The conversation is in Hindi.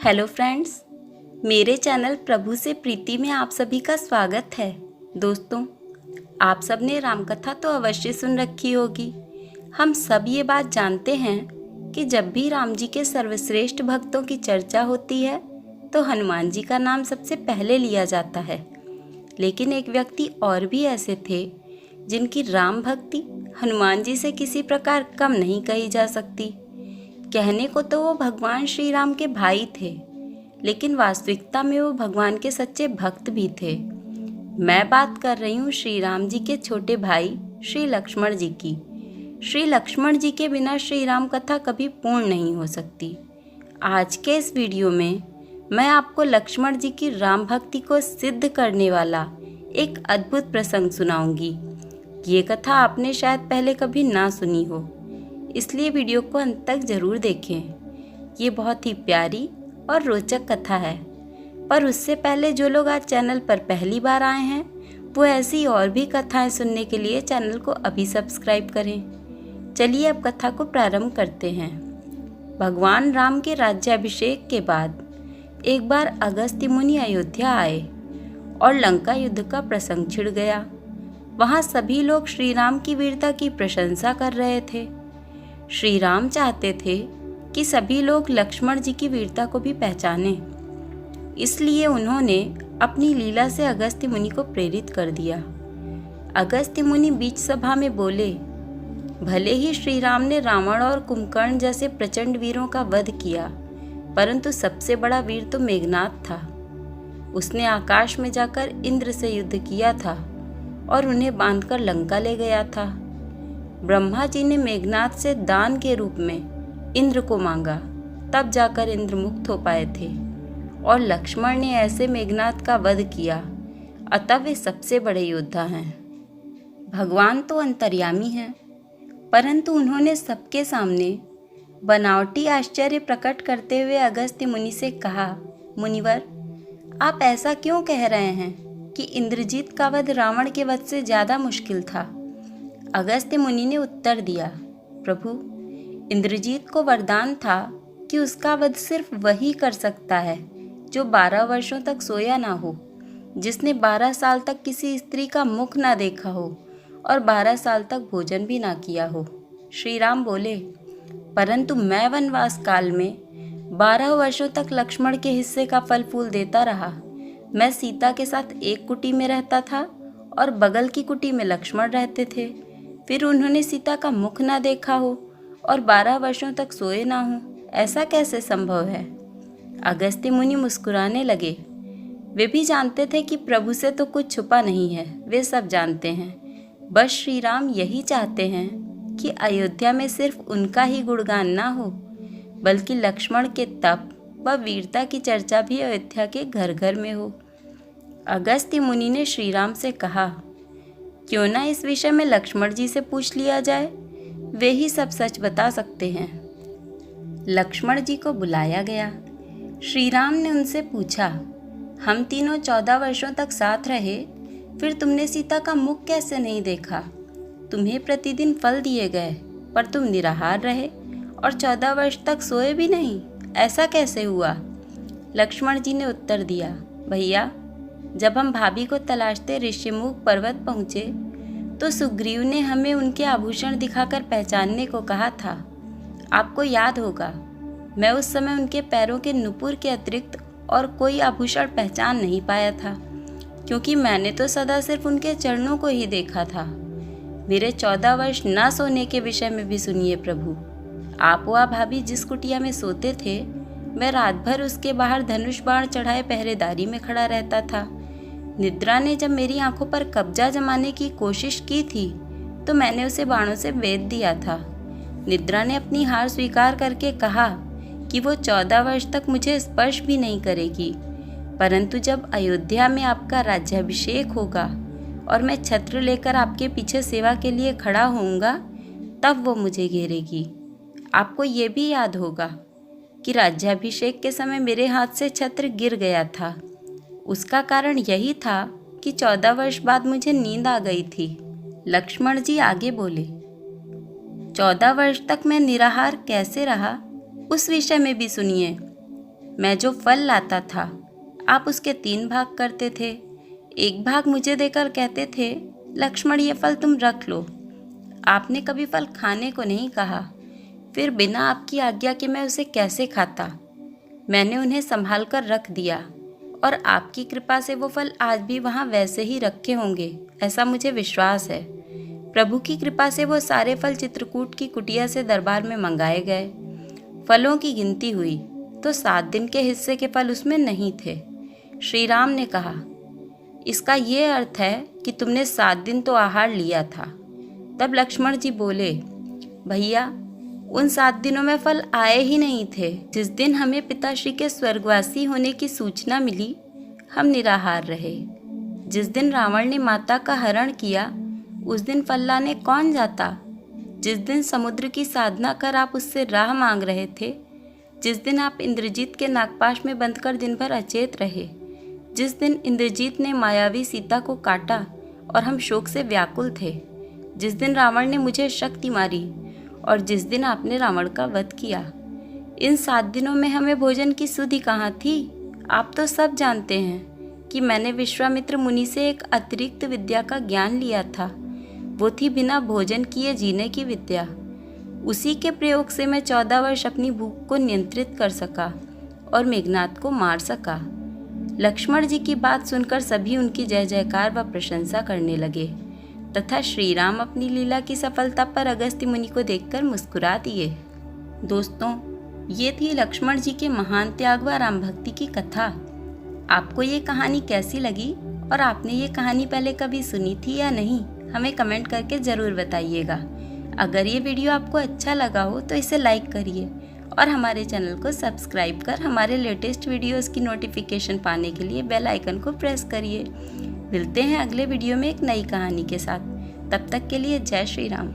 हेलो फ्रेंड्स, मेरे चैनल प्रभु से प्रीति में आप सभी का स्वागत है। दोस्तों, आप सब ने रामकथा तो अवश्य सुन रखी होगी। हम सब ये बात जानते हैं कि जब भी राम जी के सर्वश्रेष्ठ भक्तों की चर्चा होती है तो हनुमान जी का नाम सबसे पहले लिया जाता है। लेकिन एक व्यक्ति और भी ऐसे थे जिनकी राम भक्ति हनुमान जी से किसी प्रकार कम नहीं कही जा सकती। कहने को तो वो भगवान श्री राम के भाई थे, लेकिन वास्तविकता में वो भगवान के सच्चे भक्त भी थे। मैं बात कर रही हूँ श्री राम जी के छोटे भाई श्री लक्ष्मण जी की। श्री लक्ष्मण जी के बिना श्री राम कथा कभी पूर्ण नहीं हो सकती। आज के इस वीडियो में मैं आपको लक्ष्मण जी की राम भक्ति को सिद्ध करने वाला एक अद्भुत प्रसंग सुनाऊंगी। ये कथा आपने शायद पहले कभी ना सुनी हो, इसलिए वीडियो को अंत तक ज़रूर देखें। ये बहुत ही प्यारी और रोचक कथा है। पर उससे पहले जो लोग आज चैनल पर पहली बार आए हैं वो ऐसी और भी कथाएं सुनने के लिए चैनल को अभी सब्सक्राइब करें। चलिए अब कथा को प्रारंभ करते हैं। भगवान राम के राज्याभिषेक के बाद एक बार अगस्त्य मुनि अयोध्या आए और लंका युद्ध का प्रसंग छिड़ गया। वहाँ सभी लोग श्री राम की वीरता की प्रशंसा कर रहे थे। श्री राम चाहते थे कि सभी लोग लक्ष्मण जी की वीरता को भी पहचानें, इसलिए उन्होंने अपनी लीला से अगस्त्य मुनि को प्रेरित कर दिया। अगस्त्य मुनि बीच सभा में बोले, भले ही श्री राम ने रावण और कुंभकर्ण जैसे प्रचंड वीरों का वध किया, परंतु सबसे बड़ा वीर तो मेघनाद था। उसने आकाश में जाकर इंद्र से युद्ध किया था और उन्हें बांधकर लंका ले गया था। ब्रह्मा जी ने मेघनाद से दान के रूप में इंद्र को मांगा, तब जाकर इंद्र मुक्त हो पाए थे। और लक्ष्मण ने ऐसे मेघनाद का वध किया, अतः वे सबसे बड़े योद्धा हैं। भगवान तो अंतर्यामी हैं, परंतु उन्होंने सबके सामने बनावटी आश्चर्य प्रकट करते हुए अगस्त्य मुनि से कहा, मुनिवर, आप ऐसा क्यों कह रहे हैं कि इंद्रजीत का वध रावण के वध से ज़्यादा मुश्किल था? अगस्त्य मुनि ने उत्तर दिया, प्रभु, इंद्रजीत को वरदान था कि उसका वध सिर्फ वही कर सकता है जो 12 वर्षों तक सोया ना हो, जिसने 12 साल तक किसी स्त्री का मुख ना देखा हो और 12 साल तक भोजन भी ना किया हो। श्री राम बोले, परंतु मैं वनवास काल में 12 वर्षों तक लक्ष्मण के हिस्से का फल फूल देता रहा। मैं सीता के साथ एक कुटी में रहता था और बगल की कुटी में लक्ष्मण रहते थे। फिर उन्होंने सीता का मुख ना देखा हो और 12 वर्षों तक सोए ना हो, ऐसा कैसे संभव है? अगस्त्य मुनि मुस्कुराने लगे। वे भी जानते थे कि प्रभु से तो कुछ छुपा नहीं है, वे सब जानते हैं। बस श्री राम यही चाहते हैं कि अयोध्या में सिर्फ उनका ही गुणगान ना हो, बल्कि लक्ष्मण के तप व वीरता की चर्चा भी अयोध्या के घर घर में हो। अगस्त्य मुनि ने श्री राम से कहा, क्यों ना इस विषय में लक्ष्मण जी से पूछ लिया जाए, वे ही सब सच बता सकते हैं। लक्ष्मण जी को बुलाया गया। श्री राम ने उनसे पूछा, हम तीनों 14 वर्षों तक साथ रहे, फिर तुमने सीता का मुख कैसे नहीं देखा? तुम्हें प्रतिदिन फल दिए गए, पर तुम निराहार रहे और 14 वर्ष तक सोए भी नहीं, ऐसा कैसे हुआ? लक्ष्मण जी ने उत्तर दिया, भैया, जब हम भाभी को तलाशते ऋषिमुख पर्वत पहुँचे तो सुग्रीव ने हमें उनके आभूषण दिखाकर पहचानने को कहा था। आपको याद होगा, मैं उस समय उनके पैरों के नुपुर के अतिरिक्त और कोई आभूषण पहचान नहीं पाया था, क्योंकि मैंने तो सदा सिर्फ उनके चरणों को ही देखा था। मेरे 14 वर्ष ना सोने के विषय में भी सुनिए प्रभु। आप व भाभी जिस कुटिया में सोते थे, मैं रात भर उसके बाहर धनुष बाण चढ़ाए पहरेदारी में खड़ा रहता था। निद्रा ने जब मेरी आंखों पर कब्जा जमाने की कोशिश की थी तो मैंने उसे बाणों से वेध दिया था। निद्रा ने अपनी हार स्वीकार करके कहा कि वो 14 वर्ष तक मुझे स्पर्श भी नहीं करेगी, परंतु जब अयोध्या में आपका राज्याभिषेक होगा और मैं छत्र लेकर आपके पीछे सेवा के लिए खड़ा होऊंगा, तब वो मुझे घेरेगी। आपको ये भी याद होगा कि राज्याभिषेक के समय मेरे हाथ से छत्र गिर गया था। उसका कारण यही था कि 14 वर्ष बाद मुझे नींद आ गई थी। लक्ष्मण जी आगे बोले, 14 वर्ष तक मैं निराहार कैसे रहा, उस विषय में भी सुनिए। मैं जो फल लाता था आप उसके 3 भाग करते थे। एक भाग मुझे देकर कहते थे, लक्ष्मण ये फल तुम रख लो। आपने कभी फल खाने को नहीं कहा। फिर बिना आपकी आज्ञा के मैं उसे कैसे खाता? मैंने उन्हें संभाल कर रख दिया और आपकी कृपा से वो फल आज भी वहाँ वैसे ही रखे होंगे, ऐसा मुझे विश्वास है। प्रभु की कृपा से वो सारे फल चित्रकूट की कुटिया से दरबार में मंगाए गए। फलों की गिनती हुई तो 7 दिन के हिस्से के फल उसमें नहीं थे। श्री राम ने कहा, इसका ये अर्थ है कि तुमने 7 दिन तो आहार लिया था। तब लक्ष्मण जी बोले, भैया उन 7 दिनों में फल आए ही नहीं थे। जिस दिन हमें पिताश्री के स्वर्गवासी होने की सूचना मिली, हम निराहार रहे। जिस दिन रावण ने माता का हरण किया, उस दिन फल लाने कौन जाता? जिस दिन समुद्र की साधना कर आप उससे राह मांग रहे थे, जिस दिन आप इंद्रजीत के नागपाश में बंधकर दिन भर अचेत रहे, जिस दिन इंद्रजीत ने मायावी सीता को काटा और हम शोक से व्याकुल थे, जिस दिन रावण ने मुझे शक्ति मारी और जिस दिन आपने रावण का वध किया, इन 7 दिनों में हमें भोजन की सुधि कहाँ थी? आप तो सब जानते हैं कि मैंने विश्वामित्र मुनि से एक अतिरिक्त विद्या का ज्ञान लिया था। वो थी बिना भोजन किए जीने की विद्या। उसी के प्रयोग से मैं 14 वर्ष अपनी भूख को नियंत्रित कर सका और मेघनाद को मार सका। लक्ष्मण जी की बात सुनकर सभी उनकी जय जयकार व प्रशंसा करने लगे तथा श्री राम अपनी लीला की सफलता पर अगस्त्य मुनि को देखकर मुस्कुरा दिए। दोस्तों, ये थी लक्ष्मण जी के महान त्याग व राम भक्ति की कथा। आपको ये कहानी कैसी लगी और आपने ये कहानी पहले कभी सुनी थी या नहीं, हमें कमेंट करके ज़रूर बताइएगा। अगर ये वीडियो आपको अच्छा लगा हो तो इसे लाइक करिए और हमारे चैनल को सब्सक्राइब कर हमारे लेटेस्ट वीडियोस की नोटिफिकेशन पाने के लिए बेल आइकन को प्रेस करिए। मिलते हैं अगले वीडियो में एक नई कहानी के साथ। तब तक के लिए जय श्री राम।